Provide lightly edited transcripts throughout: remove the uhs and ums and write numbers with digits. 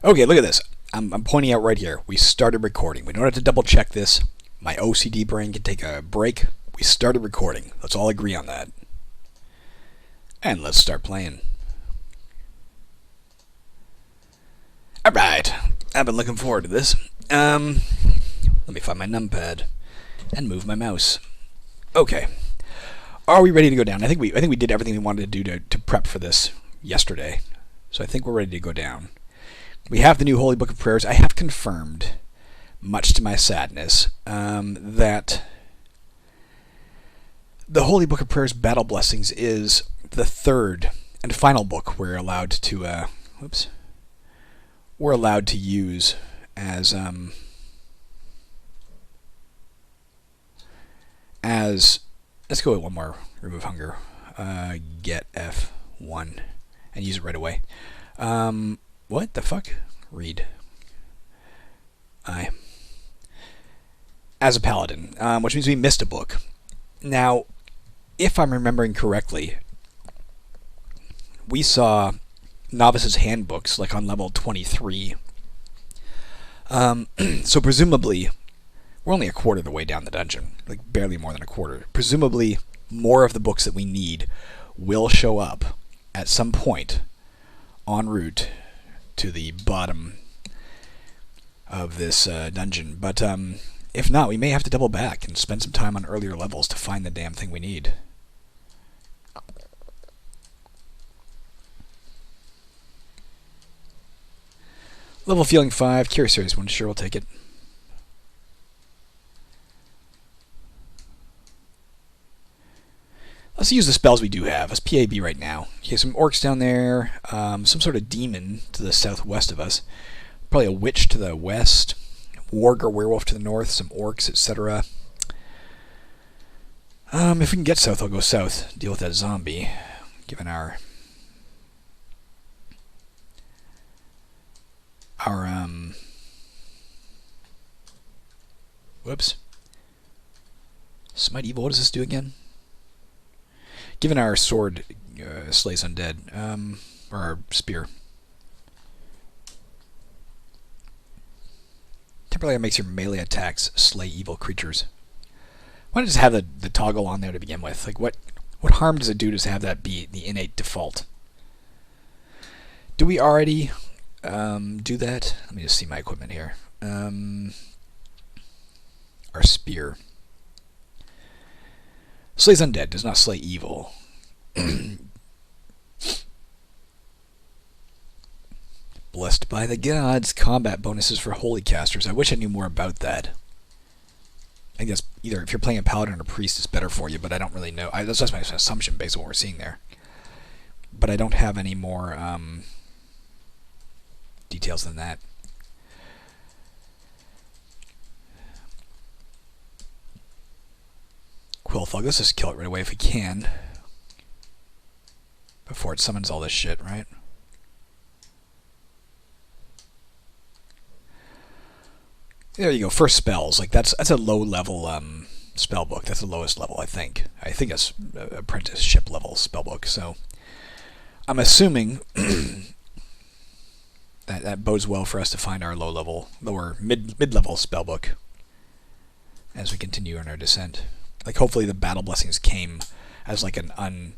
Okay, look at this. I'm pointing out right here. We started recording. We don't have to double check this. My OCD brain can take a break. We started recording. Let's all agree on that. And let's start playing. Alright. I've been looking forward to this. Let me find my numpad and move my mouse. Okay. Are we ready to go down? I think we did everything we wanted to do to prep for this yesterday. So I think we're ready to go down. We have the new Holy Book of Prayers. I have confirmed, much to my sadness, that the Holy Book of Prayers Battle Blessings is the third and final book we're allowed to use as let's go with one more. Remove hunger. Get F1 and use it right away. What the fuck? Read. As a paladin, which means we missed a book. Now, if I'm remembering correctly, we saw novices' handbooks like on level 23. So presumably, we're only a quarter of the way down the dungeon, like barely more than a quarter. Presumably, more of the books that we need will show up at some point en route to the bottom of this dungeon. But if not, we may have to double back and spend some time on earlier levels to find the damn thing we need. Level feeling 5, Curious Series 1, sure, we'll take it. Let's use the spells we do have. Let's PAB right now. Okay, some orcs down there, some sort of demon to the southwest of us, probably a witch to the west, warg or werewolf to the north, some orcs, etc. If we can get south, I'll go south, deal with that zombie, given our whoops. Smite evil, what does this do again? Given our sword slays undead, or our spear. Temporarily makes your melee attacks slay evil creatures. Why not just have the toggle on there to begin with? Like, what harm does it do to have that be the innate default? Do we already do that? Let me just see my equipment here. Our spear. Slays undead, does not slay evil. Blessed by the gods. Combat bonuses for holy casters. I wish I knew more about that. I guess either if you're playing a paladin or a priest, it's better for you, but I don't really know. That's just my assumption based on what we're seeing there. But I don't have any more details than that. Quill Thug, let's just kill it right away if we can. Before it summons all this shit, right? There you go, first spells. Like that's a low level spell book. That's the lowest level, I think. I think it's apprenticeship level spell book, so I'm assuming that bodes well for us to find our mid-level spell book as we continue on our descent. Like, hopefully the battle blessings came as like an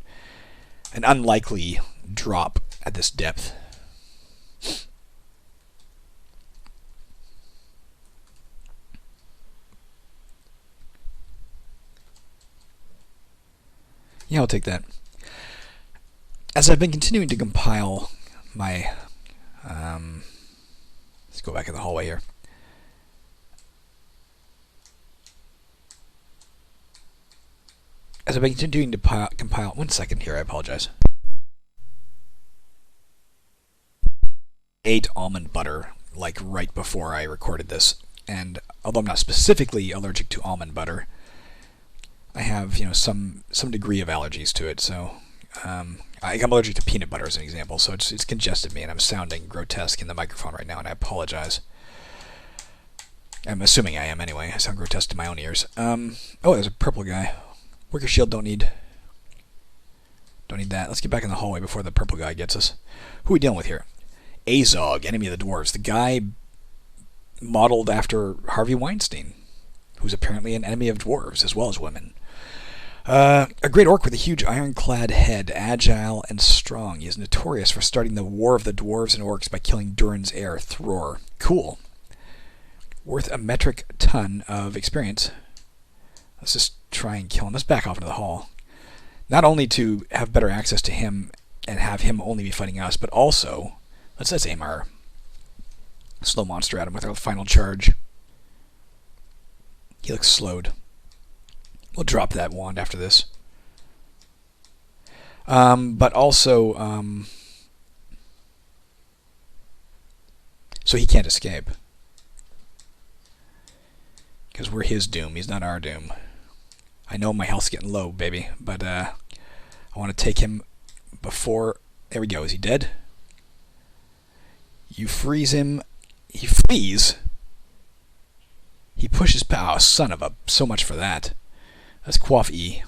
unlikely drop at this depth. Yeah, I'll take that. As I've been continuing to compile my let's go back in the hallway here. As I've been continuing to compile... One second here, I apologize. Ate almond butter, like, right before I recorded this. And although I'm not specifically allergic to almond butter, I have, some degree of allergies to it, so... I'm allergic to peanut butter, as an example, so it's congested me, and I'm sounding grotesque in the microphone right now, and I apologize. I'm assuming I am, anyway. I sound grotesque to my own ears. Oh, there's a purple guy. Worker shield, don't need that. Let's get back in the hallway before the purple guy gets us. Who are we dealing with here? Azog, enemy of the dwarves. The guy modeled after Harvey Weinstein, who's apparently an enemy of dwarves as well as women. A great orc with a huge ironclad head, agile and strong. He is notorious for starting the war of the dwarves and orcs by killing Durin's heir, Thror. Cool. Worth a metric ton of experience. Let's just try and kill him. Let's back off into the hall. Not only to have better access to him and have him only be fighting us, but also, let's aim our slow monster at him with our final charge. He looks slowed. We'll drop that wand after this. But also, so he can't escape. Because we're his doom, he's not our doom. I know my health's getting low, baby, but I want to take him before... There we go, is he dead? You freeze him. He flees. He pushes power. Oh, son of a... So much for that. Let's quaff E.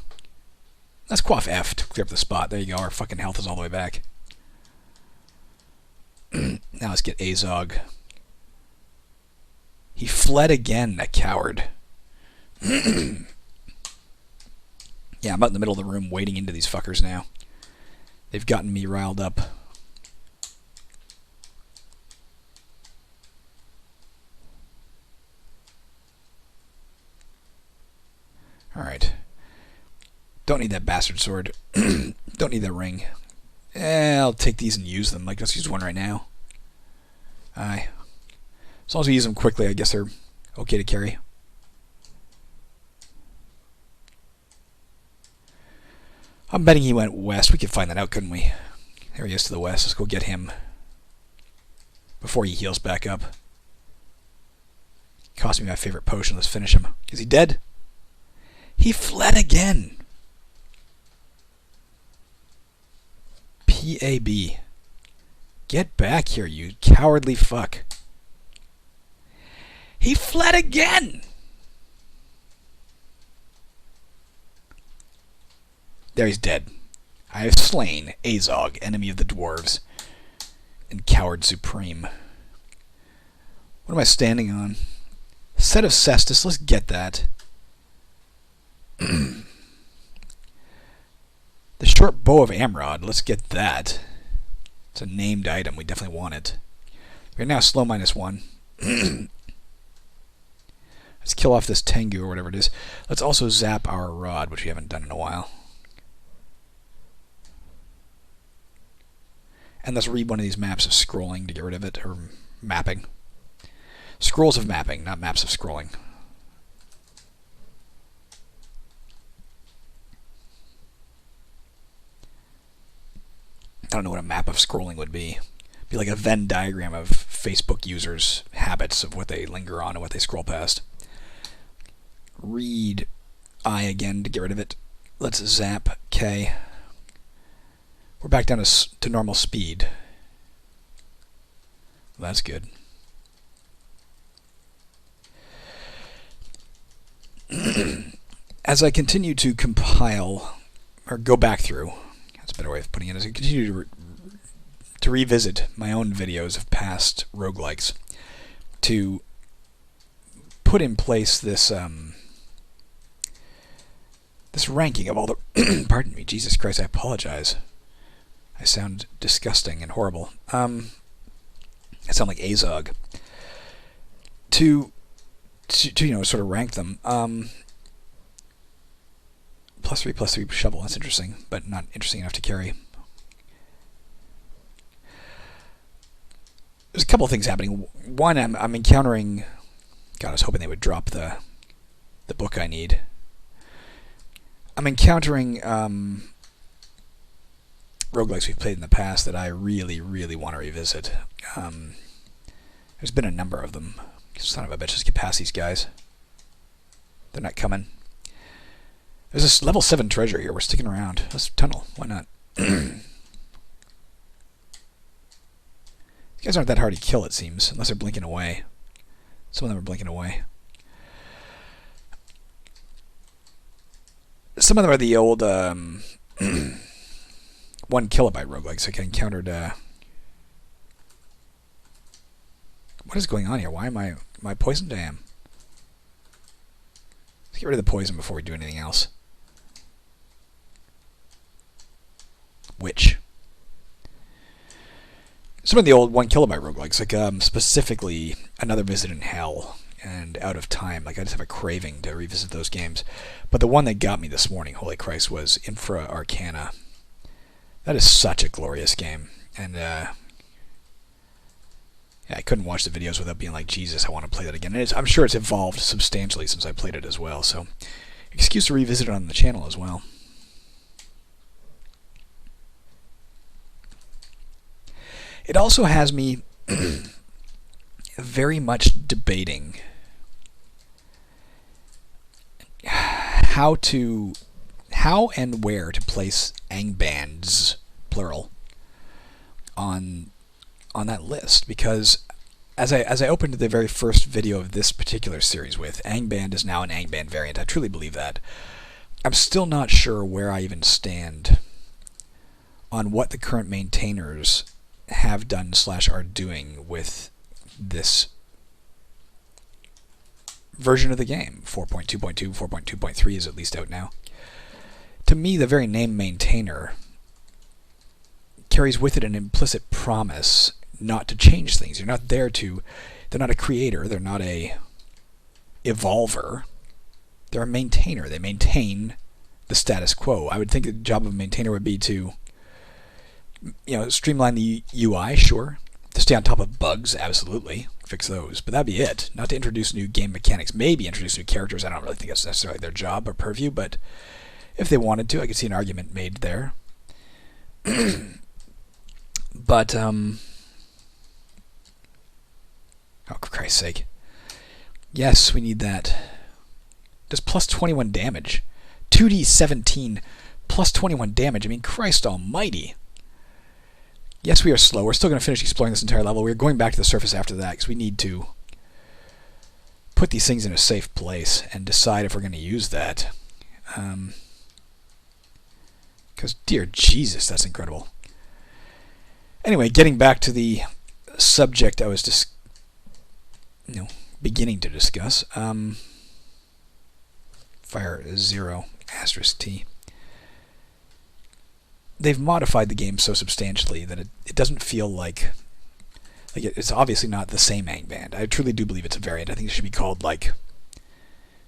Let's quaff F to clear up the spot. There you go, our fucking health is all the way back. Now let's get Azog. He fled again, that coward. Yeah, I'm out in the middle of the room wading into these fuckers now. They've gotten me riled up. Alright. Don't need that bastard sword. Don't need that ring. I'll take these and use them. Like, let's use one right now. Aye. As long as we use them quickly, I guess they're okay to carry. I'm betting he went west. We could find that out, couldn't we? There he is to the west. Let's go get him before he heals back up. Cost me my favorite potion. Let's finish him. Is he dead? He fled again. P.A.B. Get back here, you cowardly fuck. He fled again! There, he's dead. I have slain Azog, enemy of the dwarves, and coward supreme. What am I standing on? Set of Cestus, let's get that. The short bow of Amrod, let's get that. It's a named item, we definitely want it. We're now slow -1. Let's kill off this Tengu or whatever it is. Let's also zap our rod, which we haven't done in a while. And let's read one of these maps of scrolling to get rid of it, or mapping. Scrolls of mapping, not maps of scrolling. I don't know what a map of scrolling would be. It'd be like a Venn diagram of Facebook users' habits of what they linger on and what they scroll past. Read I again to get rid of it. Let's zap K. We're back down to normal speed. Well, that's good. As I continue to compile, or go back through, that's a better way of putting it, as I continue to revisit my own videos of past roguelikes, to put in place this this ranking of all the... Pardon me, Jesus Christ, I apologize. I sound disgusting and horrible. I sound like Azog. To you know, sort of rank them. +3/+3 shovel, that's interesting, but not interesting enough to carry. There's a couple of things happening. One, I'm encountering... God, I was hoping they would drop the book I need. I'm encountering roguelikes we've played in the past that I really, really want to revisit. There's been a number of them. Son of a bitch, let's get past these guys. They're not coming. There's this level 7 treasure here. We're sticking around. Let's tunnel. Why not? These guys aren't that hard to kill, it seems, unless they're blinking away. Some of them are blinking away. Some of them are the old 1 kilobyte roguelikes. Like I encountered What is going on here? Why am I poisoned? I am. Let's get rid of the poison before we do anything else. Which? Some of the old 1 kilobyte roguelikes, like specifically Another Visit in Hell and Out of Time. Like, I just have a craving to revisit those games. But the one that got me this morning, holy Christ, was Infra Arcana. That is such a glorious game. And yeah, I couldn't watch the videos without being like, Jesus, I want to play that again. And I'm sure it's evolved substantially since I played it as well. So, excuse to revisit it on the channel as well. It also has me very much debating how and where to place Angbands, plural, on that list, because as I opened the very first video of this particular series with, Angband is now an Angband variant. I truly believe that. I'm still not sure where I even stand on what the current maintainers have done / are doing with this version of the game. 4.2.2, 4.2.3 is at least out now. To me, the very name maintainer carries with it an implicit promise not to change things. You're not there to... They're not a creator. They're not a evolver. They're a maintainer. They maintain the status quo. I would think the job of a maintainer would be to, streamline the UI, sure. To stay on top of bugs, absolutely. Fix those. But that'd be it. Not to introduce new game mechanics. Maybe introduce new characters. I don't really think that's necessarily their job or purview, but if they wanted to, I could see an argument made there. But, oh, for Christ's sake. Yes, we need that. Does plus 21 damage. 2d17 plus 21 damage. I mean, Christ almighty. Yes, we are slow. We're still going to finish exploring this entire level. We're going back to the surface after that because we need to put these things in a safe place and decide if we're going to use that. Because, dear Jesus, that's incredible. Anyway, getting back to the subject I was beginning to discuss. Fire 0 * T. They've modified the game so substantially that it doesn't feel like it's obviously not the same Angband. I truly do believe it's a variant. I think it should be called, like,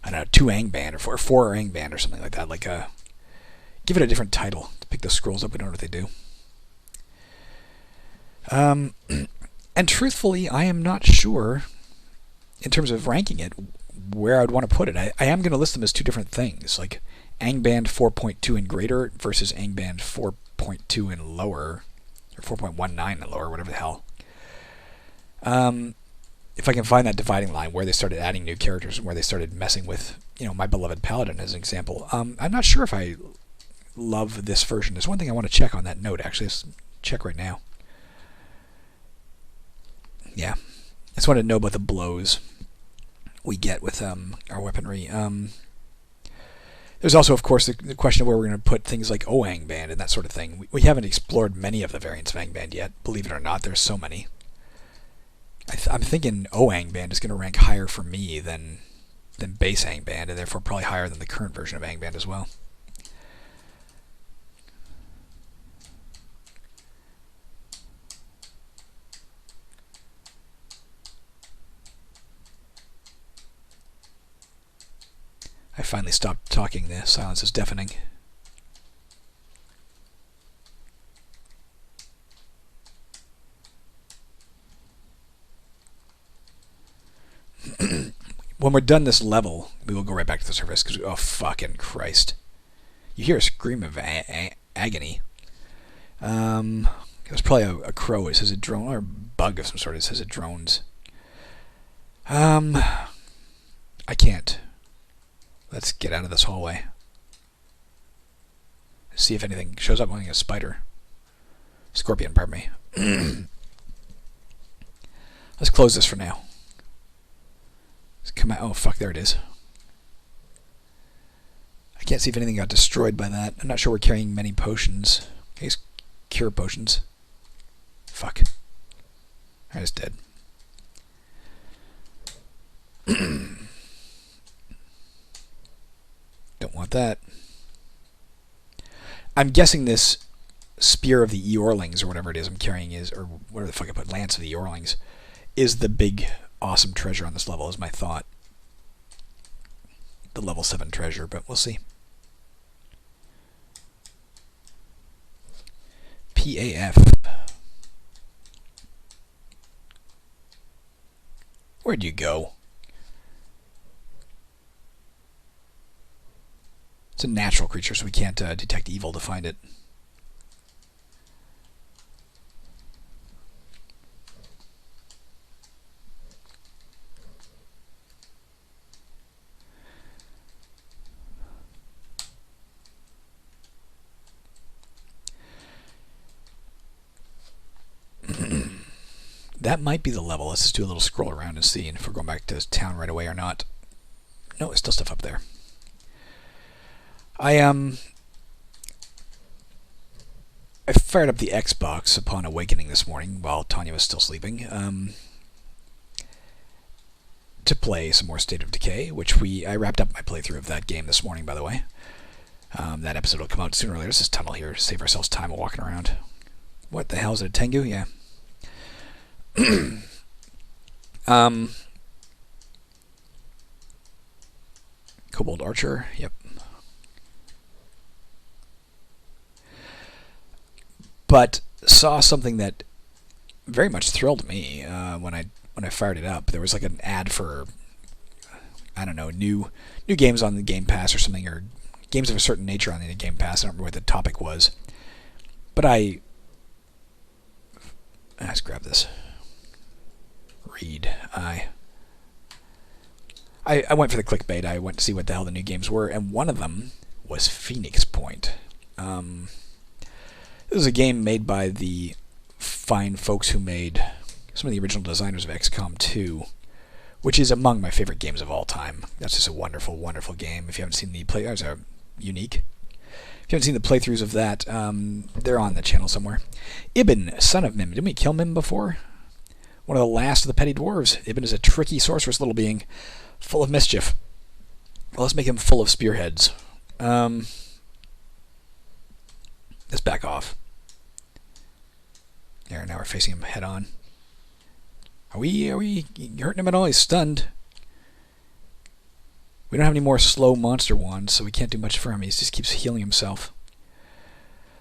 I don't know, 2 Angband or 4 Angband or something like that. Like, give it a different title. To pick the scrolls up, we don't know what they do. And truthfully, I am not sure, in terms of ranking it, where I would want to put it. I am going to list them as 2 different things, like Angband 4.2 and greater versus Angband 4.2 and lower, or 4.19 and lower, whatever the hell. If I can find that dividing line where they started adding new characters and where they started messing with, my beloved Paladin as an example. I'm not sure if I love this version. There's one thing I want to check on that note, actually. Let's check right now. Yeah. I just wanted to know about the blows we get with our weaponry. There's also, of course, the question of where we're going to put things like Angband and that sort of thing. We haven't explored many of the variants of Angband yet. Believe it or not, there's so many. I'm thinking Angband is going to rank higher for me than base Angband, and therefore probably higher than the current version of Angband as well. I finally stopped talking. The silence is deafening. When we're done this level, we will go right back to the surface, because, oh, fucking Christ. You hear a scream of agony. It was probably a crow. It says a drone, or a bug of some sort. It says it drones. I can't. Let's get out of this hallway. See if anything shows up. A spider. Scorpion, pardon me. Let's close this for now. Let's come out. Oh, fuck, there it is. I can't see if anything got destroyed by that. I'm not sure we're carrying many potions. I guess cure potions. Fuck. Alright, it's dead. want that. I'm guessing this Spear of the Eorlings, or whatever it is I'm carrying is, or whatever the fuck I put, Lance of the Eorlings, is the big, awesome treasure on this level, is my thought. The level 7 treasure, but we'll see. PAF. Where'd you go? It's a natural creature, so we can't detect evil to find it. That might be the level. Let's just do a little scroll around and see if we're going back to town right away or not. No, there's still stuff up there. I fired up the Xbox upon awakening this morning while Tanya was still sleeping to play some more State of Decay, which I wrapped up my playthrough of that game this morning, by the way. That episode will come out sooner or later. Let's just tunnel here to save ourselves time of walking around. What the hell is it, a Tengu? Yeah. Kobold Archer, yep. But saw something that very much thrilled me when I fired it up. There was like an ad for, I don't know, new games on the Game Pass or something, or games of a certain nature on the Game Pass. I don't remember what the topic was, but let's grab this. Read. I went for the clickbait. I went to see what the hell the new games were, and one of them was Phoenix Point. This is a game made by the fine folks who made some of the original designers of XCOM 2, which is among my favorite games of all time. That's just a wonderful, wonderful game. If you haven't seen the playthroughs, are unique. If you haven't seen the playthroughs of that, they're on the channel somewhere. Ibn, son of Mim. Didn't we kill Mim before? One of the last of the petty dwarves. Ibn is a tricky, sorcerous little being, full of mischief. Well, let's make him full of spearheads. Let's back off. There, now we're facing him head on. Are we hurting him at all? He's stunned. We don't have any more slow monster wands, so we can't do much for him. He just keeps healing himself.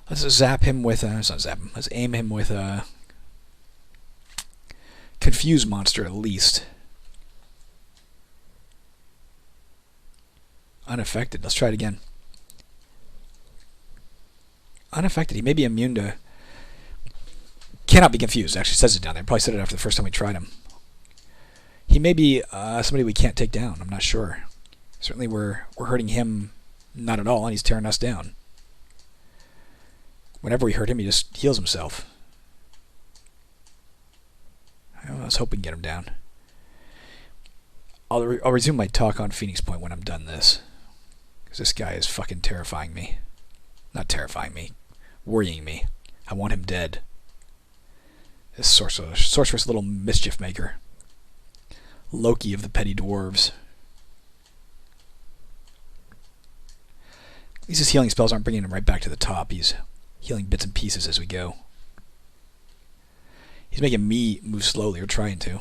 Let's zap him with let's not zap him. Let's aim him with a confuse monster at least. Unaffected. Let's try it again. Unaffected. He may be immune to... Cannot be confused. It actually says it down there. Probably said it after the first time we tried him. He may be somebody we can't take down. I'm not sure. Certainly we're hurting him not at all, and he's tearing us down. Whenever we hurt him, he just heals himself. Let's hope we can get him down. I'll resume my talk on Phoenix Point when I'm done this. Because this guy is fucking terrifying me. Not terrifying me. Worrying me. I want him dead. This sorceress little mischief maker. Loki of the petty dwarves. These healing spells aren't bringing him right back to the top. He's healing bits and pieces as we go. He's making me move slowly, or trying to.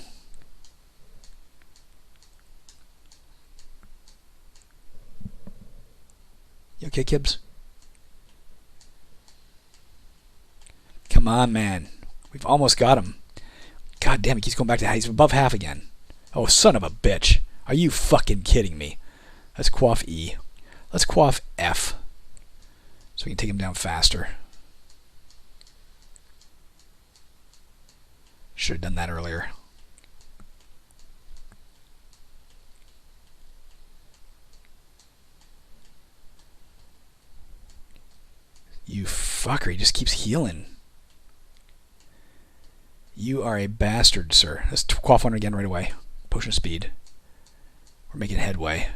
You okay, Kibbs? Come on, man. We've almost got him. God damn, he keeps going back to half. He's above half again. Oh, son of a bitch. Are you fucking kidding me? Let's quaff E. Let's quaff F. So we can take him down faster. Should have done that earlier. You fucker, he just keeps healing. You are a bastard, sir. Let's quaff one again right away. Potion of speed. We're making headway.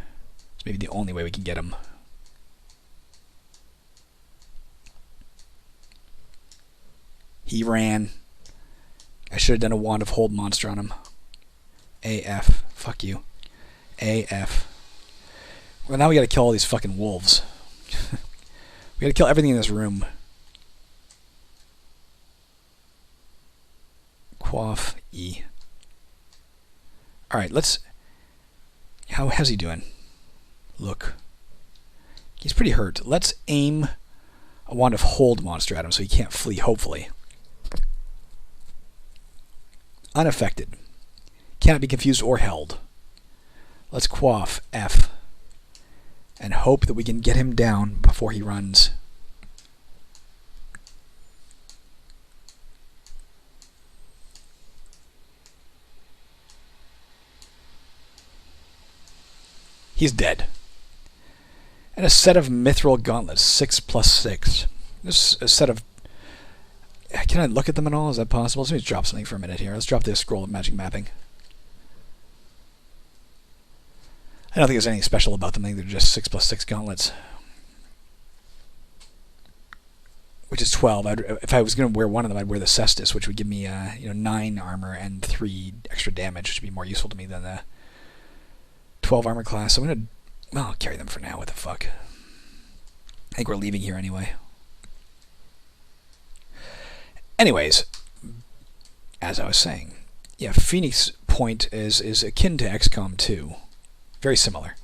It's maybe the only way we can get him. He ran. I should have done a Wand of Hold monster on him. AF. Fuck you. AF. Well, now we gotta kill all these fucking wolves. We gotta kill everything in this room. Quaff E. Alright, let's... How's he doing? Look. He's pretty hurt. Let's aim a Wand of Hold monster at him so he can't flee, hopefully. Unaffected. Cannot be confused or held. Let's quaff F. And hope that we can get him down before he runs. He's dead. And a set of mithril gauntlets, 6+6. This is a set of... Can I look at them at all? Is that possible? Let me just drop something for a minute here. Let's drop this scroll of magic mapping. I don't think there's anything special about them. I think they're just 6+6 gauntlets. Which is 12. If I was going to wear one of them, I'd wear the Cestus, which would give me 9 armor and 3 extra damage, which would be more useful to me than the 12 armor class. So I'm going to... Well, I'll carry them for now. What the fuck? I think we're leaving here anyway. Anyways, as I was saying, yeah, Phoenix Point is akin to XCOM 2. Very similar.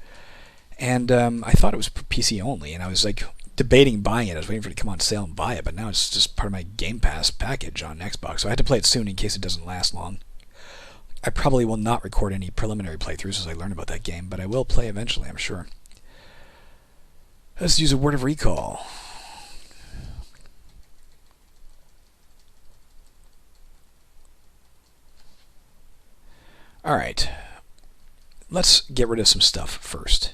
And I thought it was PC only, and I was like debating buying it. I was waiting for it to come on sale and buy it, but now it's just part of my Game Pass package on Xbox, so I had to play it soon in case it doesn't last long. I probably will not record any preliminary playthroughs as I learn about that game, but I will play eventually, I'm sure. Let's use a word of recall. Alright. Let's get rid of some stuff first.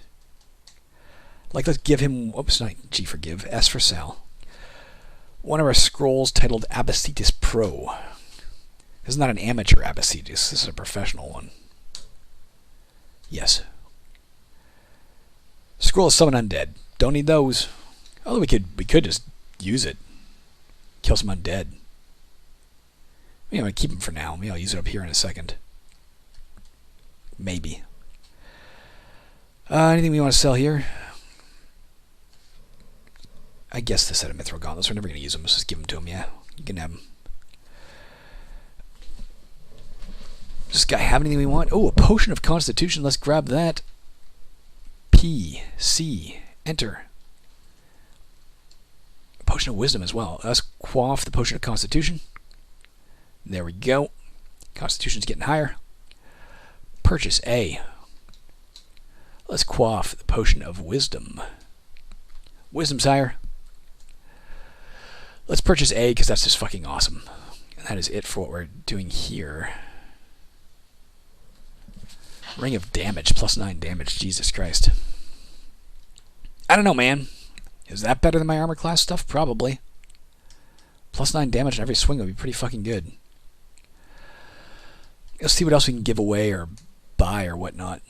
Like, let's give him... Oops, not G for give. S for Sal. One of our scrolls titled Abacetus Pro. This is not an amateur Abacetus. This is a professional one. Yes. Scroll of Summon Undead. Don't need those. Although we could just use it. Kill some undead. I'm going to keep them for now. Maybe I'll use it up here in a second. Maybe. Anything we want to sell here? I guess the set of Mithril Gauntlets. We're never going to use them. Let's just give them to him, yeah. You can have them. Does this guy have anything we want? Oh, a Potion of Constitution. Let's grab that. P. C. Enter. A Potion of Wisdom as well. Let's quaff the Potion of Constitution. There we go. Constitution's getting higher. Purchase A. Let's quaff the Potion of Wisdom. Wisdom's higher. Let's purchase A because that's just fucking awesome. And that is it for what we're doing here. Ring of Damage, +9 damage. Jesus Christ. I don't know, man. Is that better than my armor class stuff? Probably. +9 damage on every swing would be pretty fucking good. Let's see what else we can give away or buy or whatnot.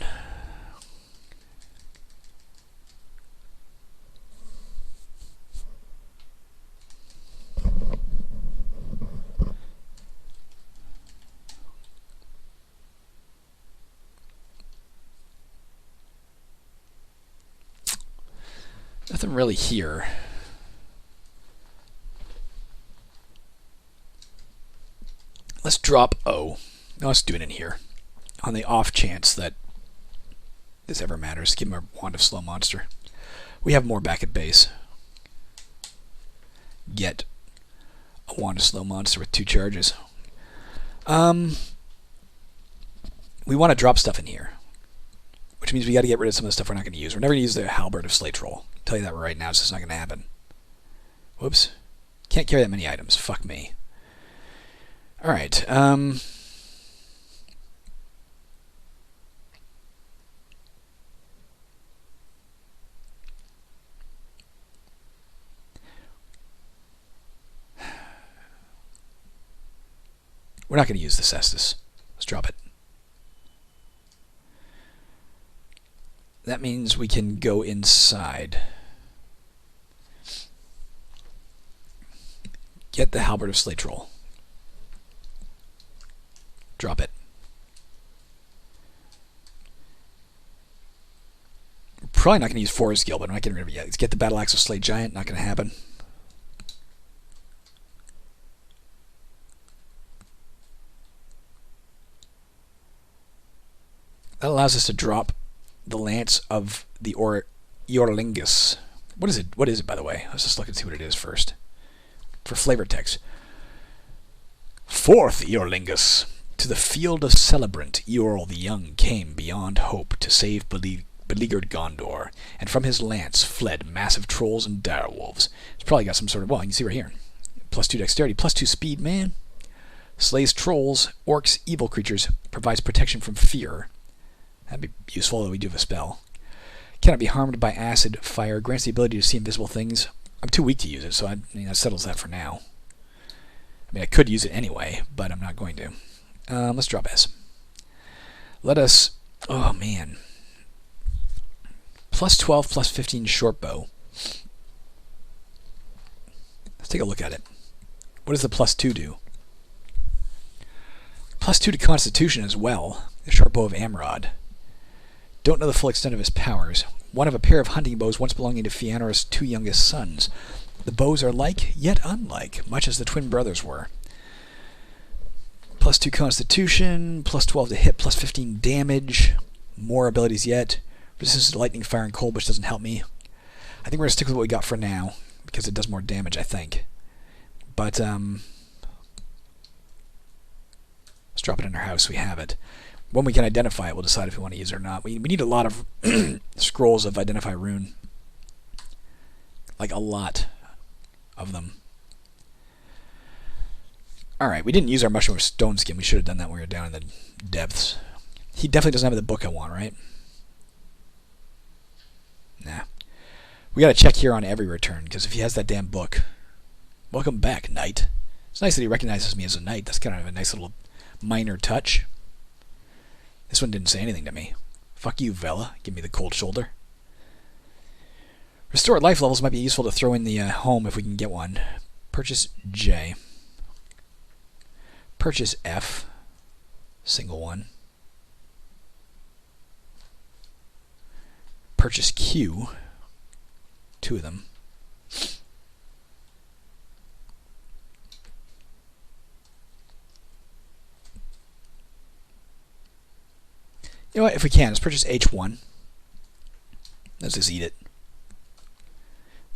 Nothing really here. Let's drop O. No, let's do it in here. On the off chance that this ever matters. Give him a Wand of Slow Monster. We have more back at base. Get a Wand of Slow Monster with 2 charges. We want to drop stuff in here. Which means we got to get rid of some of the stuff we're not going to use. We're never going to use the Halberd of Slate Troll. I'll tell you that right now. It's just not going to happen. Whoops. Can't carry that many items. Fuck me. Alright. We're not going to use the Cestus. Let's drop it. That means we can go inside. Get the Halberd of Slate Troll. Drop it. We're Probably not going to use Forest Guild, but I'm not getting rid of it yet. Let's get the Battle Axe of Slay Giant. Not going to happen. That allows us to drop the Lance of the Eorlingus. What is it? What is it, by the way? Let's just look and see what it is first. For flavor text. Forth, Eorlingus! To the field of Celebrant, Eorl the Young came beyond hope to save beleaguered Gondor, and from his lance fled massive trolls and direwolves. It's probably got some sort of... Well, you can see right here. +2 dexterity, +2 speed, man. Slays trolls, orcs, evil creatures, provides protection from fear. That'd be useful, though we do have a spell. Cannot be harmed by acid, fire, grants the ability to see invisible things. I'm too weak to use it, so that settles that for now. I mean, I could use it anyway, but I'm not going to. Let's drop S. Let us... Oh, man. +12, +15 short bow. Let's take a look at it. What does the +2 do? +2 to Constitution as well. The short bow of Amrod. Don't know the full extent of his powers. One of a pair of hunting bows once belonging to Fëanor's 2 youngest sons. The bows are like, yet unlike, much as the twin brothers were. +2 Constitution, +12 to hit, +15 damage. More abilities yet. Resistance to lightning, fire, and cold, which doesn't help me. I think we're going to stick with what we got for now, because it does more damage, I think. But, let's drop it in our house so we have it. When we can identify it, we'll decide if we want to use it or not. We need a lot of scrolls of Identify Rune. Like, a lot of them. Alright, we didn't use our Mushroom of Stone Skin. We should have done that when we were down in the depths. He definitely doesn't have the book I want, right? Nah. We gotta check here on every return, because if he has that damn book... Welcome back, knight. It's nice that he recognizes me as a knight. That's kind of a nice little minor touch. This one didn't say anything to me. Fuck you, Vela. Give me the cold shoulder. Restored life levels might be useful to throw in the home if we can get one. Purchase J. Purchase F. Single one. Purchase Q. 2 of them. You know what, if we can, let's purchase H1. Let's just eat it.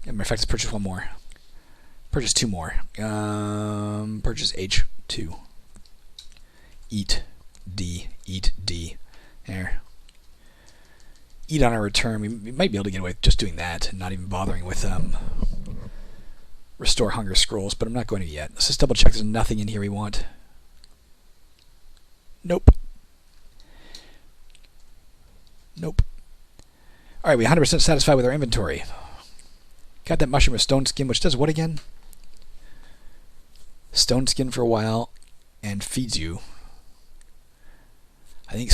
As a matter of fact, let's purchase one more. Purchase 2 more. Purchase H2. Eat D. Eat D. There. Eat on our return. We might be able to get away with just doing that and not even bothering with Restore Hunger Scrolls, but I'm not going to yet. Let's just double check there's nothing in here we want. Nope. Nope. Alright, we 100% satisfied with our inventory. Got that Mushroom of Stone Skin, which does what again? Stone Skin for a while, and feeds you. I think...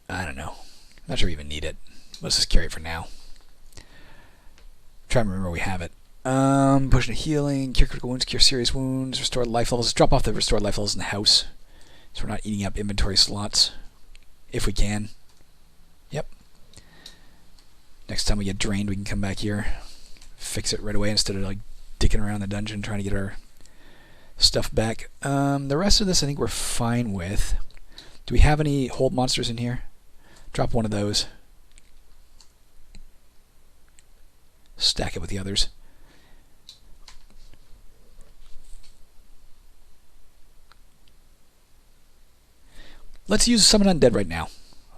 I don't know. Not sure we even need it. Let's just carry it for now. Try and remember we have it. Potion of Healing, Cure Critical Wounds, Cure Serious Wounds, Restore Life Levels. Let's drop off the Restored Life Levels in the house, so we're not eating up inventory slots. If we can. Yep. Next time we get drained, we can come back here, fix it right away instead of like dicking around the dungeon trying to get our stuff back. The rest of this I think we're fine with. Do we have any hold monsters in here? Drop one of those. Stack it with the others. Let's use Summon Undead right now.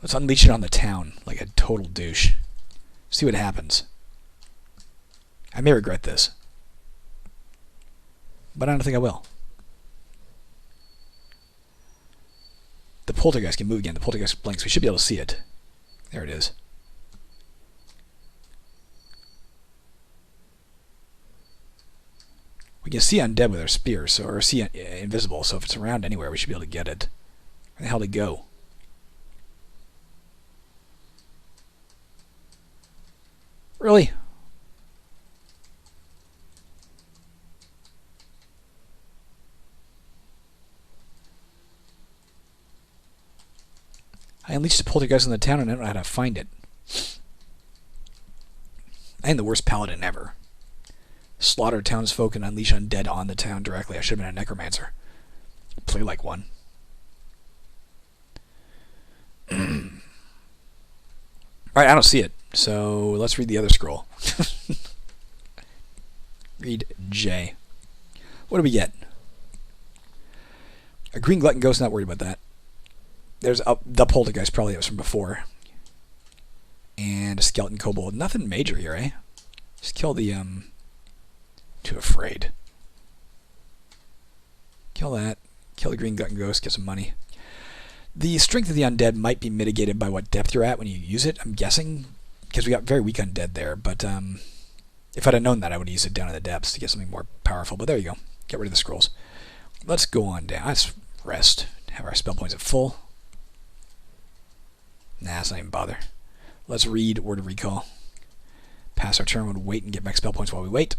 Let's unleash it on the town like a total douche. See what happens. I may regret this, but I don't think I will. The poltergeist can move again. The poltergeist blinks. We should be able to see it. There it is. We can see undead with our spear, so or see invisible. So if it's around anywhere, we should be able to get it. Where the hell did it go? Really? I unleashed a poltergeist in the town and I don't know how to find it. I am the worst paladin ever. Slaughter townsfolk and unleash undead on the town directly. I should have been a necromancer. Play like one. Alright, I don't see it. So let's read the other scroll. Read J. What do we get? A green glutton ghost, not worried about that. There's the poltergeist, probably it was from before. And a skeleton kobold. Nothing major here, eh? Just kill the, Too afraid. Kill that. Kill the green glutton ghost, get some money. The strength of the undead might be mitigated by what depth you're at when you use it, I'm guessing. Because we got very weak undead there, but, if I'd have known that, I would have used it down in the depths to get something more powerful. But there you go. Get rid of the scrolls. Let's go on down. Let's rest. Have our spell points at full. Nah, let's not even bother. Let's read Word of Recall. Pass our turn, we'll wait and get back spell points while we wait.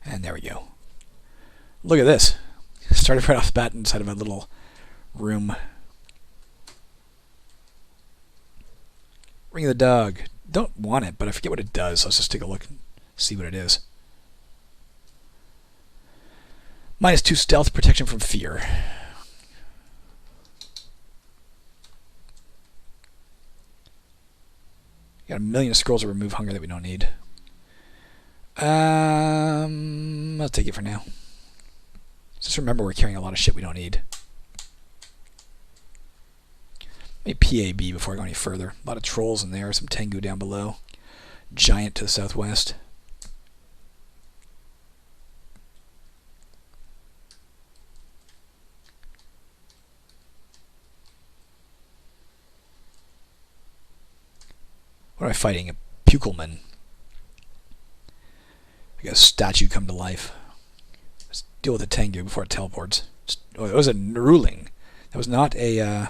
And there we go. Look at this. Started right off the bat inside of a little room. Ring of the dog. Don't want it, but I forget what it does. Let's just take a look and see what it is. -2 stealth, protection from fear. Got a million scrolls to remove hunger that we don't need. I'll take it for now. Just remember we're carrying a lot of shit we don't need. Maybe PAB before I go any further. A lot of trolls in there, some Tengu down below. Giant to the southwest. What am I fighting? A Pukelman. I got a statue come to life. Let's deal with the Tengu before it teleports. Oh, it was a Neruling. That was not a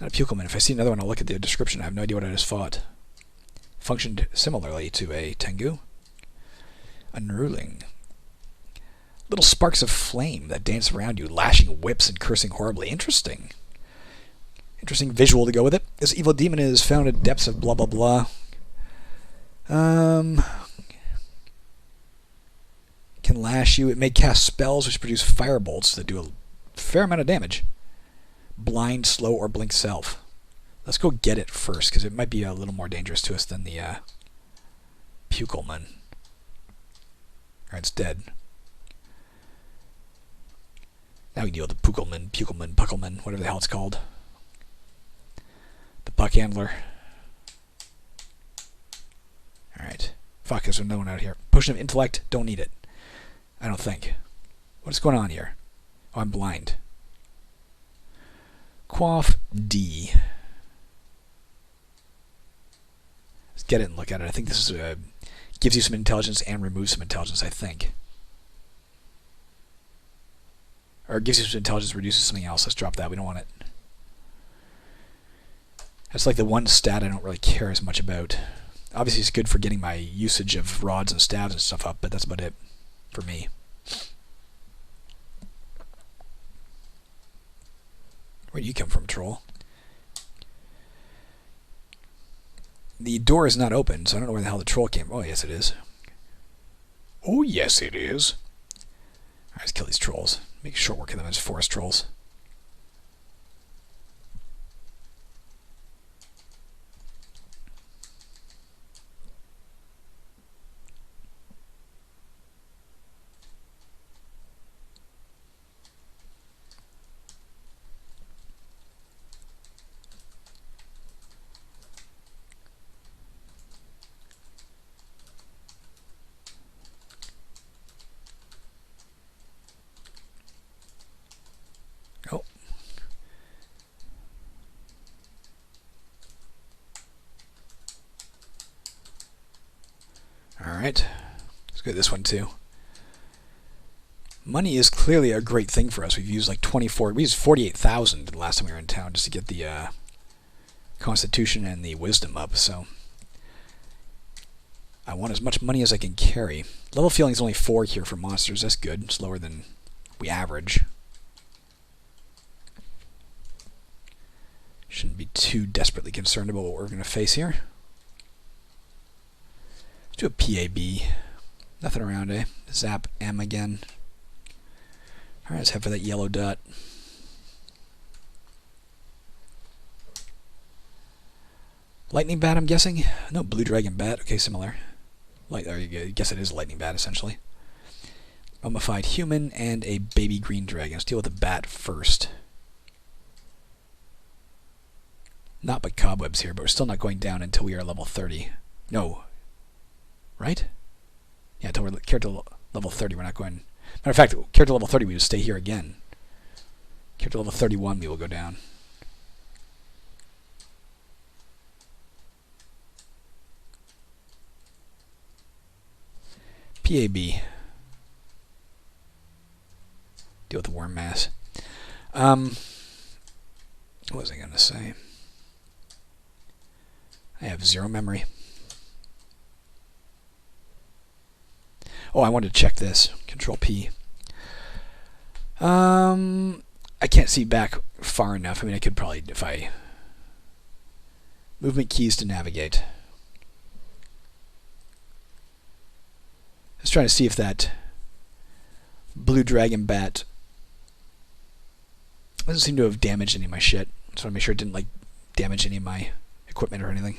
Pukelman. If I see another one, I'll look at the description. I have no idea what I just fought. Functioned similarly to a Tengu. A Neruling. Little sparks of flame that dance around you, lashing whips and cursing horribly. Interesting. Interesting visual to go with it. This evil demon is found at depths of blah blah blah. Can lash you. It may cast spells which produce firebolts that do a fair amount of damage. Blind, slow, or blink self. Let's go get it first, because it might be a little more dangerous to us than the Pukelman. Alright, it's dead. Now we deal with the Pukelman, Puckelman, whatever the hell it's called. The Buck Handler. Alright. Fuck, there's no one out here. Potion of intellect, don't need it. I don't think. What's going on here? Oh, I'm blind. Quaff D. Let's get it and look at it. I think this is gives you some intelligence and removes some intelligence, I think. Or gives you some intelligence, reduces something else. Let's drop that. We don't want it. That's like the one stat I don't really care as much about. Obviously, it's good for getting my usage of rods and staves and stuff up, but that's about it for me. Where'd you come from, troll? The door is not open, so I don't know where the hell the troll came from. Oh, yes, it is. Oh, yes, it is. Alright, let's kill these trolls. Make short work of them as forest trolls. Oh. Alright. Let's go to this one too. Money is clearly a great thing for us. We've used like 24... We used 48,000 the last time we were in town just to get the Constitution and the Wisdom up, so... I want as much money as I can carry. Level feeling is only 4 here for monsters. That's good. It's lower than we average. Shouldn't be too desperately concerned about what we're going to face here. do a PAB. Nothing around, eh? Zap M again. Alright, let's head for that yellow dot. Lightning bat, I'm guessing? No, blue dragon bat. Okay, similar. There you go. I guess it is a lightning bat, essentially. Mummified human and a baby green dragon. Let's deal with the bat first. Not but cobwebs here, but we're still not going down until we are level 30. No. Right? Yeah, until we're character level 30, we're not going... Matter of fact, character level 30, we would stay here again. Character level 31, we will go down. PAB. Deal with the worm mass. What was I going to say? I have 0 memory. Oh, I wanted to check this. Control P. I can't see back far enough. I mean, I could probably, if I... Movement keys to navigate. I was trying to see if that blue dragon bat doesn't seem to have damaged any of my shit. Just want to make sure it didn't, like, damage any of my equipment or anything.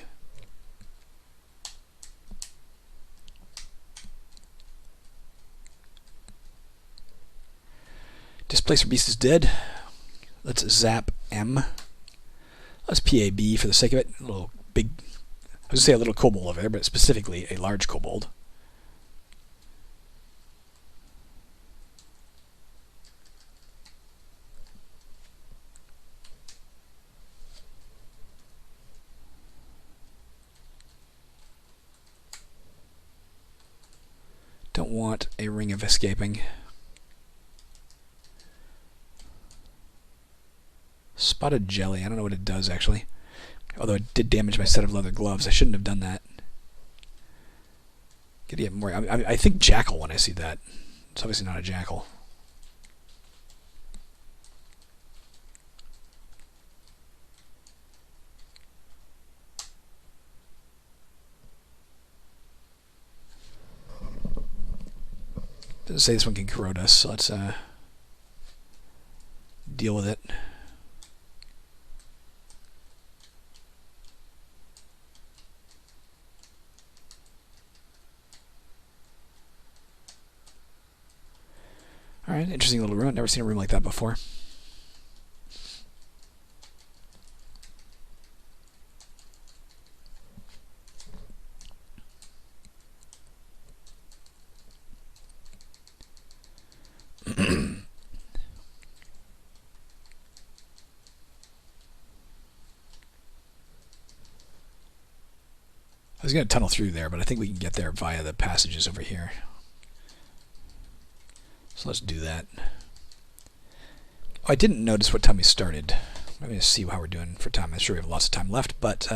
Displacer beast is dead. Let's zap M. Let's PAB for the sake of it. A little big... I was going to say a little kobold over there, but specifically a large kobold. Don't want a ring of escaping. Spotted jelly. I don't know what it does, actually. Although it did damage my set of leather gloves. I shouldn't have done that. Gotta get more. I think jackal when I see that. It's obviously not a jackal. Doesn't say this one can corrode us, so let's deal with it. Alright, interesting little room. Never seen a room like that before. I was going to tunnel through there, but I think we can get there via the passages over here. So let's do that. Oh, I didn't notice what time we started. Let me just see how we're doing for time. I'm sure we have lots of time left, but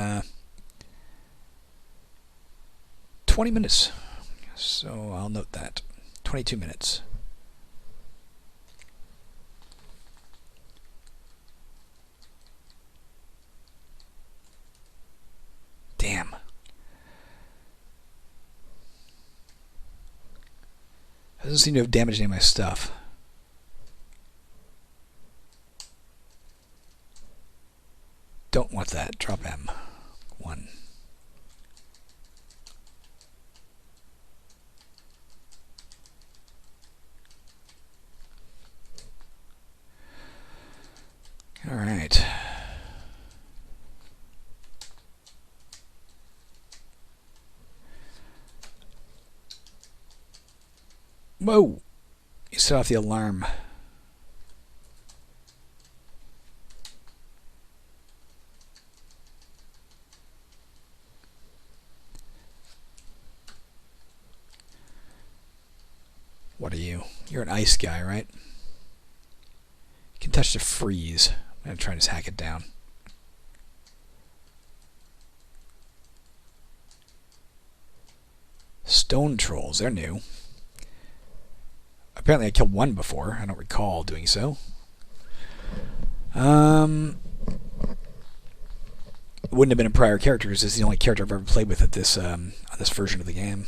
20 minutes. So I'll note that. 22 minutes. Damn. Doesn't seem to have damaged any of my stuff. Don't want that. Drop M. 1. All right. Whoa! You set off the alarm. What are you? You're an ice guy, right? You can touch the freeze. I'm going to try and just hack it down. Stone trolls, they're new. Apparently I killed one before. I don't recall doing so. Ooh, wouldn't have been a prior character because this is the only character I've ever played with at this on this version of the game.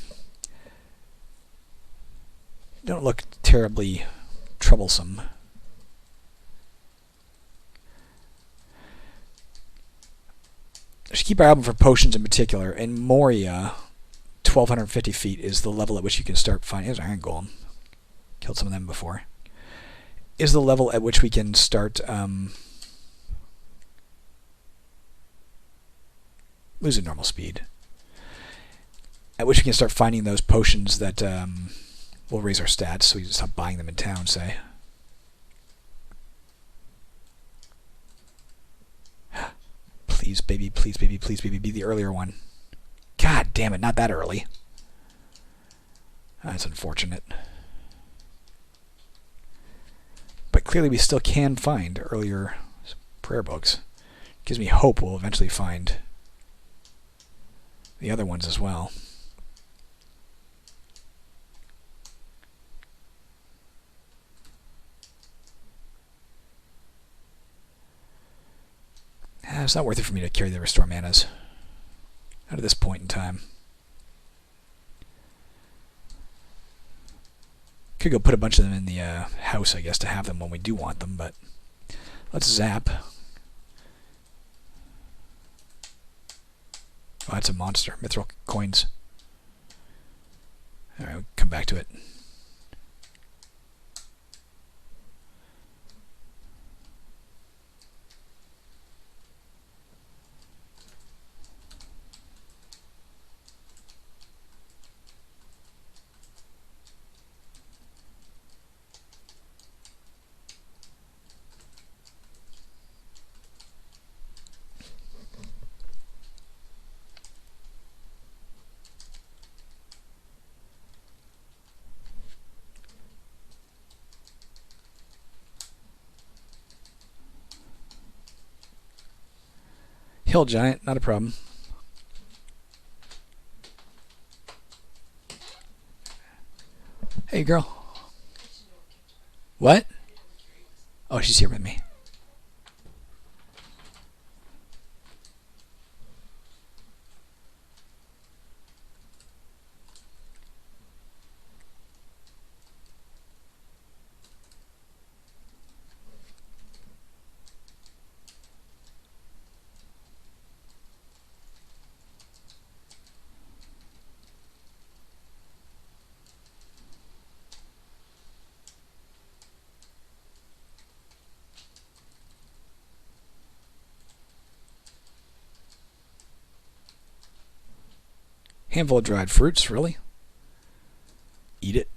Don't look terribly troublesome. I should keep our eye open for potions in particular. In Moria, 1,250 feet is the level at which you can start finding... Here's Iron Golem. Killed some of them before. Is the level at which we can start... losing normal speed. At which we can start finding those potions that will raise our stats, so we can stop buying them in town, say. Please, baby, please, baby, please, baby, be the earlier one. God damn it, not that early. That's unfortunate. But clearly we still can find earlier prayer books. Gives me hope we'll eventually find the other ones as well. It's not worth it for me to carry the restore manas. Not at this point in time. Could go put a bunch of them in the house, I guess, to have them when we do want them, but let's zap. Oh, that's a monster. Mithril coins. Alright, we'll come back to it. Hill giant, not a problem. Hey, girl. What? Oh, she's here with me. Handful of dried fruits, really? Eat it.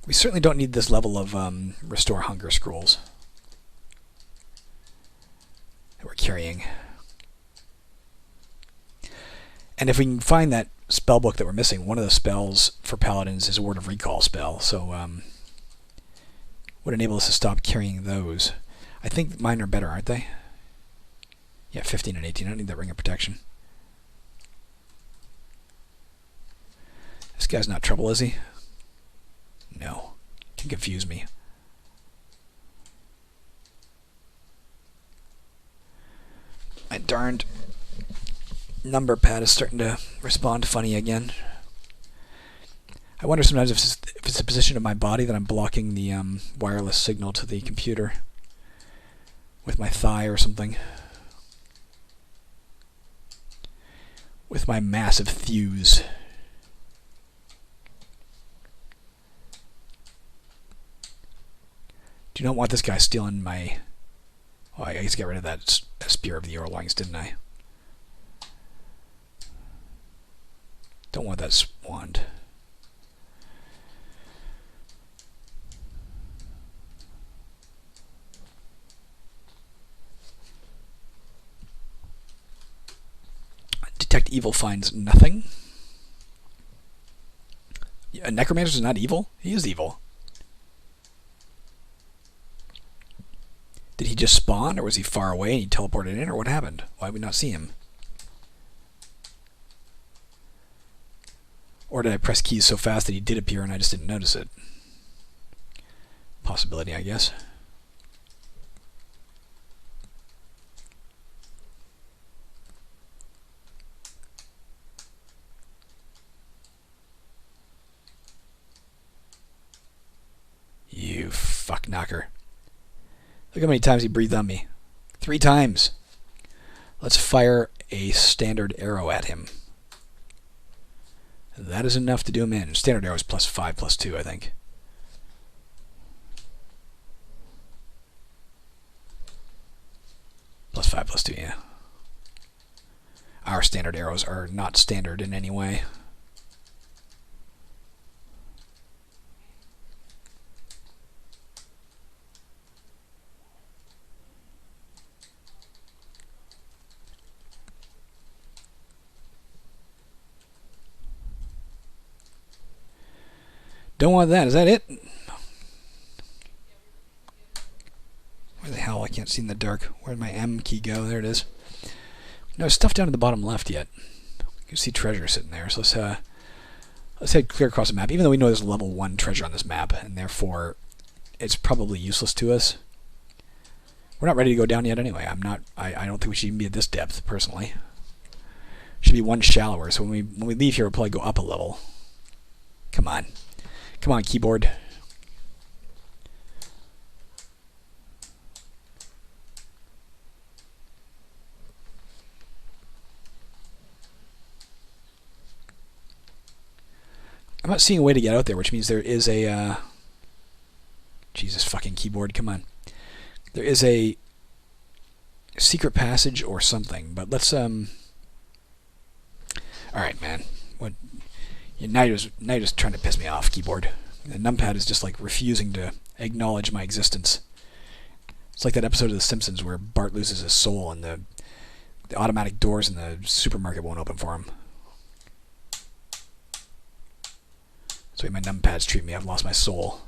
We certainly don't need this level of restore hunger scrolls that we're carrying. And if we can find that spell book that we're missing, one of the spells for paladins is a word of recall spell, so would enable us to stop carrying those. I think mine are better, aren't they? Yeah, 15 and 18. I don't need that ring of protection. This guy's not trouble, is he? No. Can confuse me. My darned number pad is starting to respond funny again. I wonder sometimes if it's a position of my body that I'm blocking the wireless signal to the computer with my thigh or something. With my massive thews. Do not want this guy stealing my... Oh, I guess I got rid of that spear of the Orlings, didn't I? Don't want that wand. Detect evil finds nothing. A necromancer is not evil? He is evil. Did he just spawn, or was he far away and he teleported in, or what happened? Why did we not see him? Or did I press keys so fast that he did appear and I just didn't notice it? possibility, I guess. You fuck knocker. Look how many times he breathed on me. 3 times. Let's fire a standard arrow at him. That is enough to do him in. Standard arrow is +5, +2, I think. +5, +2, yeah. Our standard arrows are not standard in any way. Don't want that. Is that it? Where the hell? I can't see in the dark. Where'd my M key go? There it is. No stuff down at the bottom left yet. You can see treasure sitting there. So let's head clear across the map. Even though we know there's level 1 treasure on this map, and therefore it's probably useless to us. We're not ready to go down yet anyway. I don't think we should even be at this depth, personally. Should be 1 shallower. So when we leave here, we'll probably go up a level. Come on. Come on, keyboard. I'm not seeing a way to get out there, which means there is a... Jesus fucking keyboard, come on. There is a secret passage or something, but let's... Alright, man. What... Now you're just trying to piss me off, keyboard. The numpad is just like refusing to acknowledge my existence. It's like that episode of The Simpsons where Bart loses his soul and the automatic doors in the supermarket won't open for him. That's the way my numpads treat me. I've lost my soul.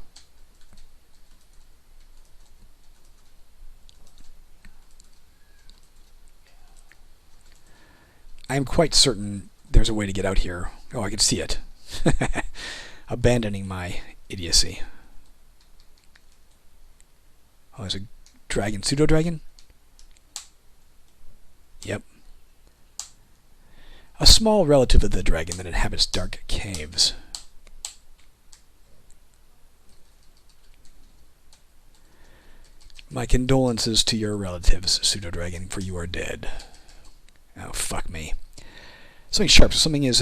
I am quite certain there's a way to get out here. Oh, I can see it. Abandoning my idiocy. Oh, there's a dragon. Pseudo-dragon? Yep. A small relative of the dragon that inhabits dark caves. My condolences to your relatives, Pseudo-dragon, for you are dead. Oh, fuck me. Something sharp. So something is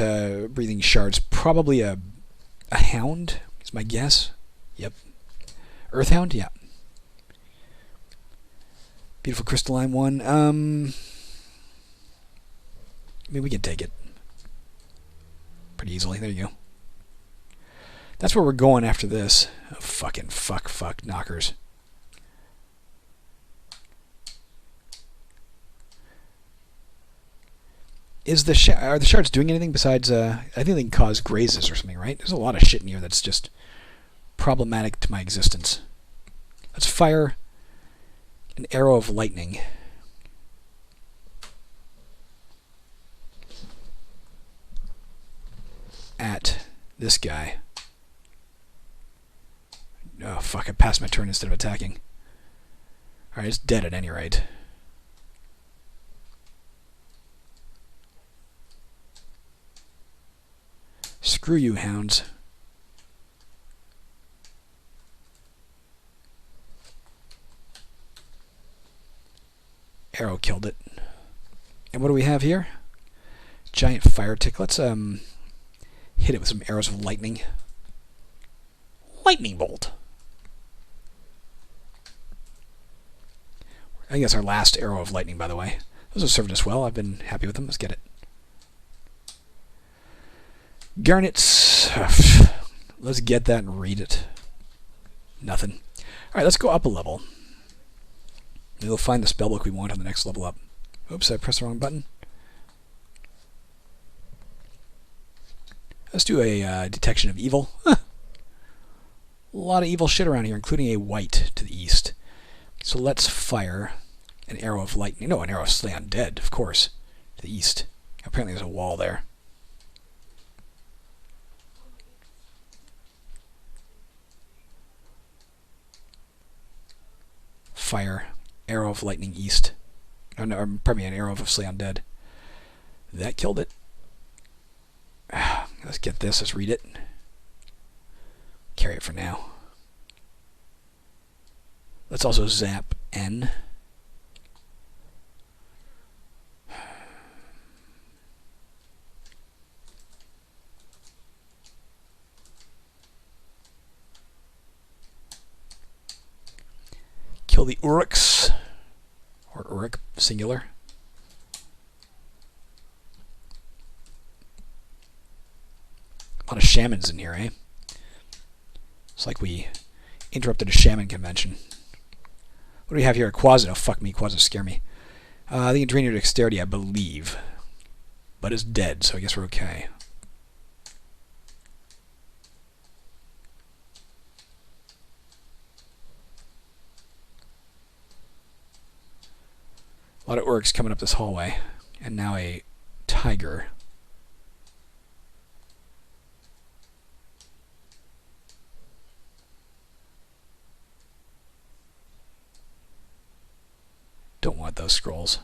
breathing shards. Probably a hound, is my guess. Yep. Earthhound? Yeah. Beautiful crystalline one. Maybe we can take it. Pretty easily. There you go. That's where we're going after this. Oh, fucking fuck knockers. Are the shards doing anything besides, I think they can cause grazes or something, right? There's a lot of shit in here that's just problematic to my existence. Let's fire an arrow of lightning. At this guy. Oh, fuck, I passed my turn instead of attacking. Alright, it's dead at any rate. Screw you, hounds. Arrow killed it. And what do we have here? Giant fire tick. Let's hit it with some arrows of lightning. Lightning bolt. I think that's our last arrow of lightning, by the way. Those have served us well. I've been happy with them. Let's get it. Garnets. Let's get that and read it. Nothing. Alright, let's go up a level. Maybe we'll find the spellbook we want on the next level up. Oops, I pressed the wrong button. Let's do a detection of evil. Huh. A lot of evil shit around here, including a white to the east. So let's fire an arrow of lightning. No, an arrow of slay undead, of course, to the east. Apparently there's a wall there. fire. Arrow of lightning east. Or pardon me, an arrow of slay undead. That killed it. Let's get this. Let's read it. Carry it for now. Let's also zap N. Kill the Uruks. Or Uruk, singular. A lot of shamans in here, eh? It's like we interrupted a shaman convention. What do we have here? A Quasit. Oh, fuck me. Quasit scare me. They can drain your dexterity, I believe. But it's dead, so I guess we're okay. A lot of orcs coming up this hallway. And now a tiger. Don't want those scrolls.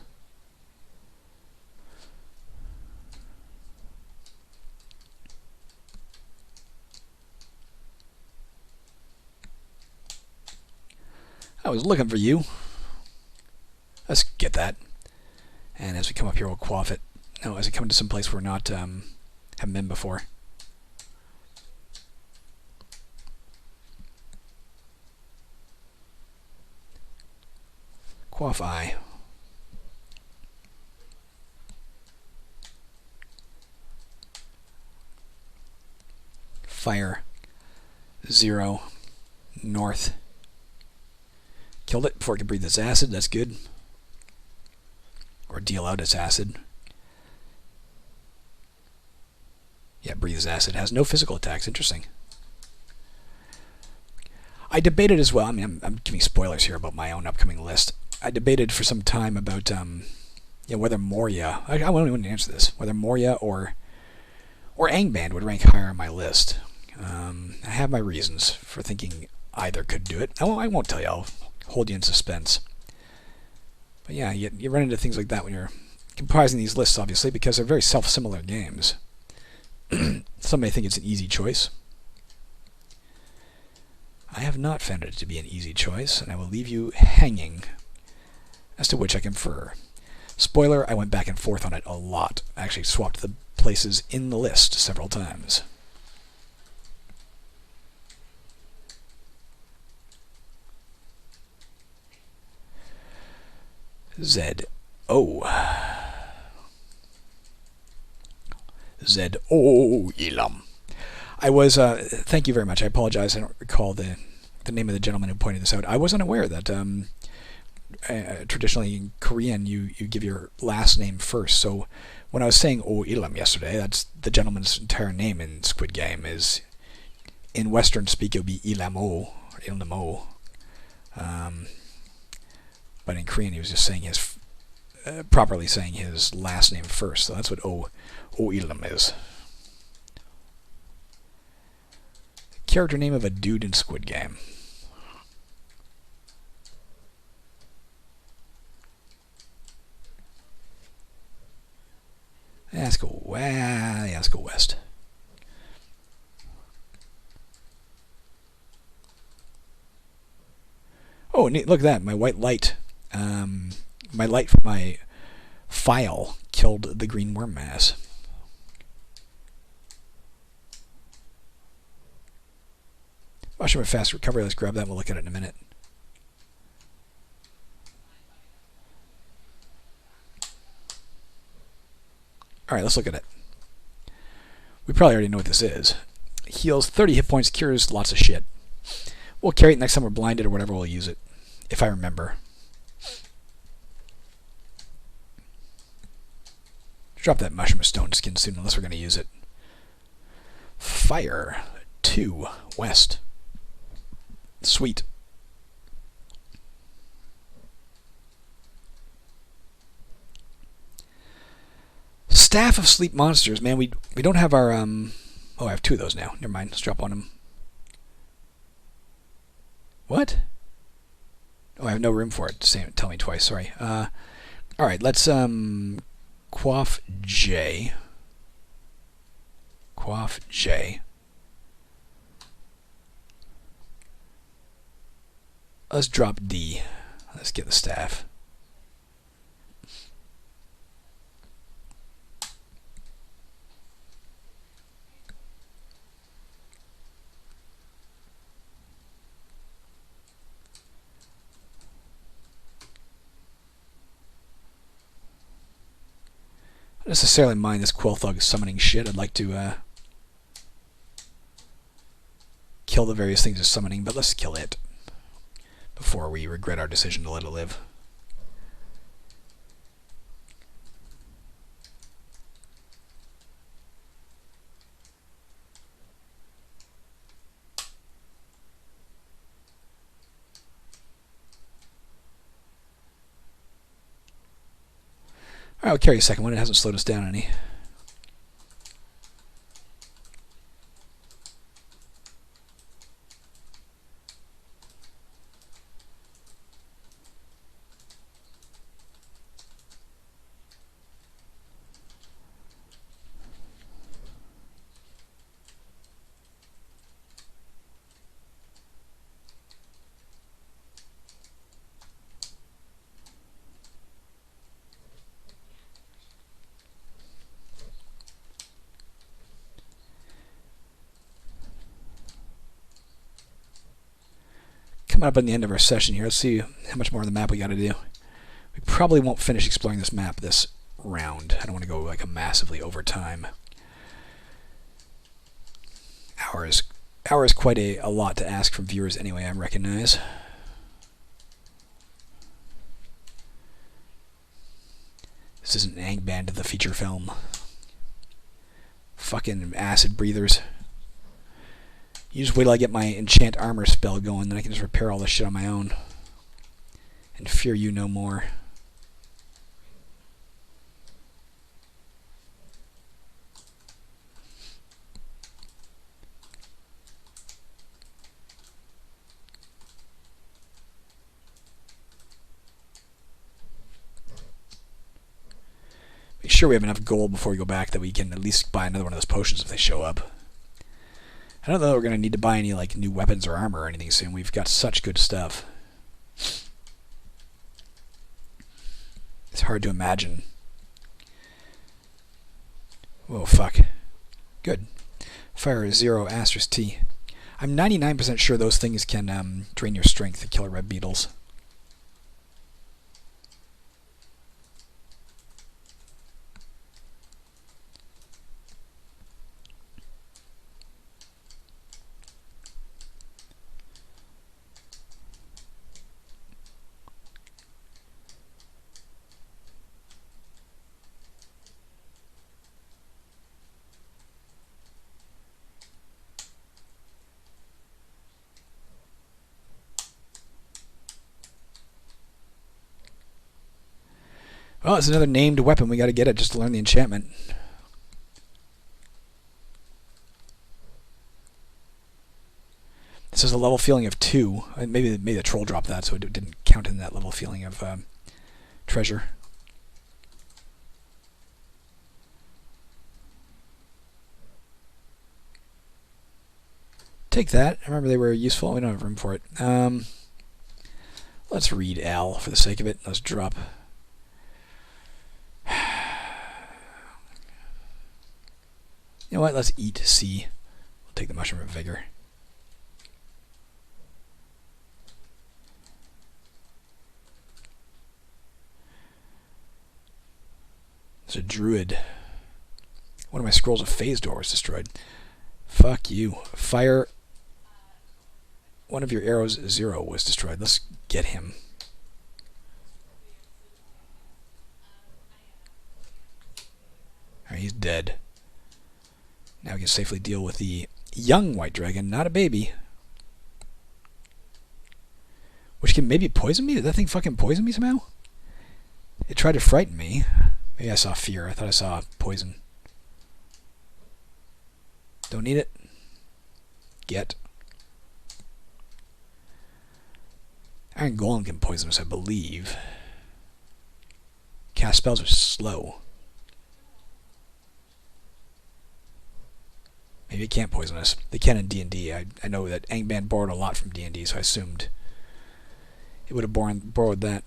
I was looking for you. Let's get that. And as we come up here, we'll quaff it. No, as we come to some place we're not haven't been before. Quaff I. Fire. 0. North. Killed it before it could breathe its acid. That's good. Or deal out its acid. Yeah, breathes acid. Has no physical attacks. Interesting. I debated as well. I mean, I'm giving spoilers here about my own upcoming list. I debated for some time about whether Moria. I won't even answer this. Whether Moria or Angband would rank higher on my list. I have my reasons for thinking either could do it. I won't tell you. I'll hold you in suspense. But yeah, you run into things like that when you're comprising these lists, obviously, because they're very self-similar games. Some may think it's an easy choice. I have not found it to be an easy choice, and I will leave you hanging as to which I confer. Spoiler, I went back and forth on it a lot. I actually swapped the places in the list several times. Z-O. Z-O Elam. I was, thank you very much. I apologize. I don't recall the name of the gentleman who pointed this out. I was unaware that traditionally in Korean you give your last name first. So when I was saying O Elam yesterday, that's the gentleman's entire name in Squid Game. Is in Western speak it would be Ilamo or Ilnamo. But in Korean he was just saying his properly saying his last name first. So that's what O Elam is. Character name of a dude in Squid Game. Let's go west. Oh, neat, look at that. My white light. My light from my file killed the green worm mass. Mushroom of fast recovery. Let's grab that. We'll look at it in a minute. Alright, let's look at it. We probably already know what this is. Heals 30 hit points, cures lots of shit. We'll carry it next time we're blinded or whatever, we'll use it. If I remember. Drop that mushroom of stone skin soon unless we're going to use it. Fire 2 west. Sweet. Staff of Sleep Monsters. Man, we don't have our... Oh, I have 2 of those now. Never mind. Let's drop on them. What? Oh, I have no room for it. Tell me twice. Sorry. All right. Let's quaff J. Quaff J. Let's drop D. Let's get the staff. I don't necessarily mind this Quill Thug summoning shit. I'd like to kill the various things it's summoning, but let's kill it before we regret our decision to let it live. Alright, I'll carry a second one. It hasn't slowed us down any. Coming up on the end of our session here. Let's see how much more of the map we got to do. We probably won't finish exploring this map this round. I don't want to go like a massively over time. Hour is quite a lot to ask from viewers anyway, I recognize. This isn't Angband, the feature film. Fucking acid breathers. You just wait till I get my enchant armor spell going, then I can just repair all this shit on my own. And fear you no more. Make sure we have enough gold before we go back that we can at least buy another one of those potions if they show up. I don't know that we're going to need to buy any like new weapons or armor or anything soon. We've got such good stuff. It's hard to imagine. Whoa, fuck. Good. Fire 0 *T. I'm 99% sure those things can drain your strength, the killer red beetles. Well, it's another named weapon. We got to get it just to learn the enchantment. This is a level feeling of 2. Maybe the troll dropped that, so it didn't count in that level feeling of treasure. Take that. I remember they were useful. We don't have room for it. Let's read L for the sake of it. Let's drop. You know what? Let's eat C. We'll take the mushroom of vigor. There's a druid. One of my scrolls of phase door was destroyed. Fuck you. Fire. One of your arrows 0 was destroyed. Let's get him. Alright, he's dead. Now we can safely deal with the young white dragon, not a baby. Which can maybe poison me? Did that thing fucking poison me somehow? It tried to frighten me. Maybe I saw fear. I thought I saw poison. Don't need it. Get. Iron Golem can poison us, I believe. Cast spells are slow. Maybe it can't poison us. They can in D&D. I know that Angband borrowed a lot from D&D, so I assumed it would have borrowed that.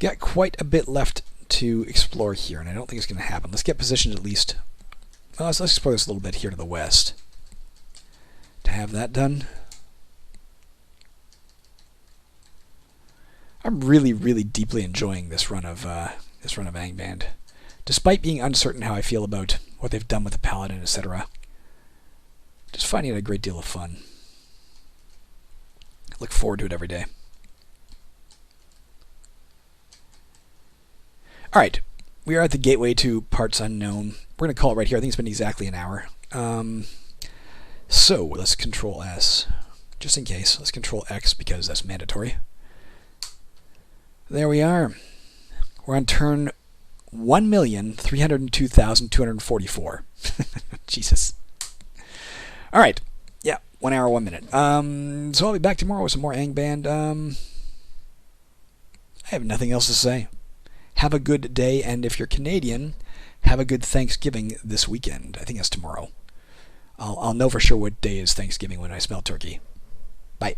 Got quite a bit left to explore here, and I don't think it's going to happen. Let's get positioned at least. Well, let's explore this a little bit here to the west. To have that done. I'm really, really deeply enjoying this run of Angband, despite being uncertain how I feel about what they've done with the Paladin, etc. Just finding it a great deal of fun. I look forward to it every day. All right, we are at the gateway to Parts Unknown. We're going to call it right here. I think it's been exactly an hour. So let's Control S, just in case. Let's Control X because that's mandatory. There we are. We're on turn 1,302,244. Jesus. All right. Yeah, 1 hour, 1 minute. So I'll be back tomorrow with some more Angband. I have nothing else to say. Have a good day, and if you're Canadian, have a good Thanksgiving this weekend. I think that's tomorrow. I'll know for sure what day is Thanksgiving when I smell turkey. Bye.